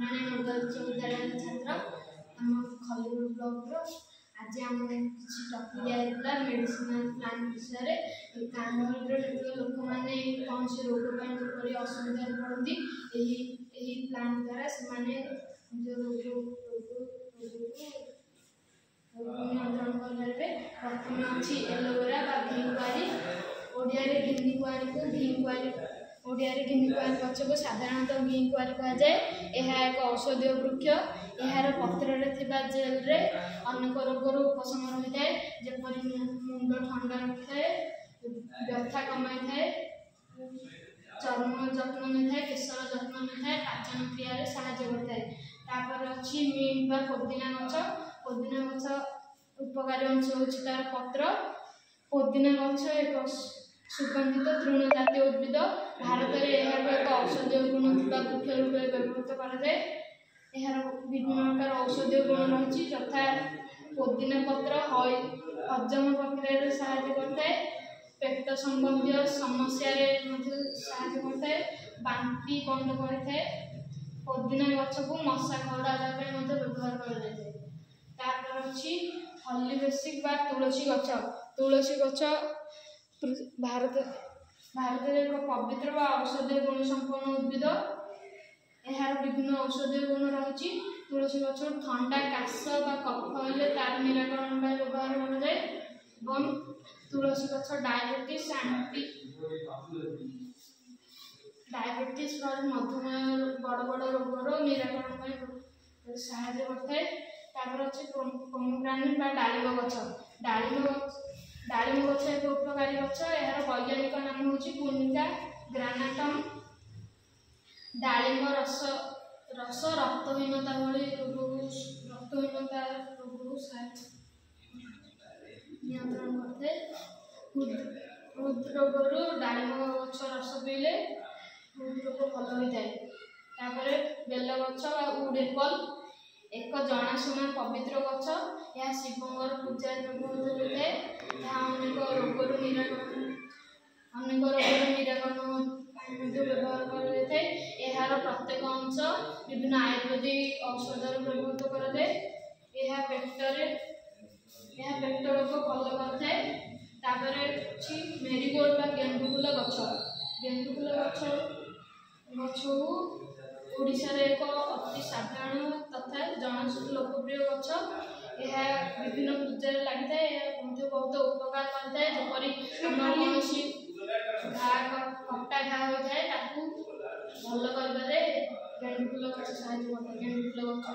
ठाकुराणी nodal उच्च विद्यालय छात्र आम खलीपुर ब्लॉक आज आम किसी टॉपिक दिया मेडिसिनल प्लांट विषय गाँव लोक मैंने कौन से रोग असुविधा पड़ती प्लांट द्वारा से नियंत्रण करेंगे। प्रथम अच्छी एलोवेरा घिकुआरी ओडिया घिकुआरी को घिकुआरी ओडिया घिकुआरी गछ को साधारणतः घिकुआरी कहुए। यह एक औषधीय वृक्ष। यार पत्र जेल रे अनेक रोगर उपशम रही है जपरी मुंड ठंडा रखी है व्यथा कमाई है चर्म जत्न नहीं था केशर जत्न नहीं था पाचन क्रिय साहाय्य करता है। अच्छी मीम पुदीना गछ उपकारी अंश हूँ तार पत्र। पुदीना गछ एक सुगंधित तृण जातीय उद्भिद। भारत में यह एक औषधीय गुण थी वृक्ष रूपे व्यवहृत कराए। यार विभिन्न प्रकार औषधीय गुण रही यथा पुदीना पत्र हजम प्रक्रिया साहाय्य करता है पेट संबंधी समस्या साहाय्य करता है बांति बंद करता है। पुदीना गछ को मशा खड़ा व्यवहार कर हॉलीबेसिक बा तुलसी गछ भारत एक पवित्र व औषधीय गुण संपन्न उद्भिद। यार विभिन्न औषधीय गुण रही तुलसी गछ ठंडा काश कफ हेल्ले तार निराकरण व्यवहार कराए। तुलसी गछ डायबिटीज मधुमेह बड़ बड़ रोगर निराकरण साहाय्य करता है। अच्छे पोमग्रानेट बा डालिम गछ एक उपकारी गछ। यार वैज्ञानिक नाम हूँ पुनिका ग्रानाटम। डालिम रस रक्तहीनता भली रोग नियंत्रण करते। हृदरोग डालिम गछ रस पीले हृदरोग भल होता है। बेल गछ उडेपल एक जनाशुना पवित्र गछ। यह शिवंर पूजा व्यवहृत होता है। अनेक रोगर निराकरण व्यवहार कराए। यार प्रत्येक अंश विभिन्न आयुर्वेदिक औषध व्यवहृत कराए। यह पेट रोग भल करता है। मेरीगोल्ड बा गेंदुफुल गछ ओडिशा रे एक अति साधारण तथा जनाशुना लोकप्रिय गछ। यह विभिन्न पूजा लगी है बहुत उपकार करता है जपरी कौन कटा घा होता है भल कर गेंदुफुल गछ साहाय्य करता है। गेंदुफुल गछ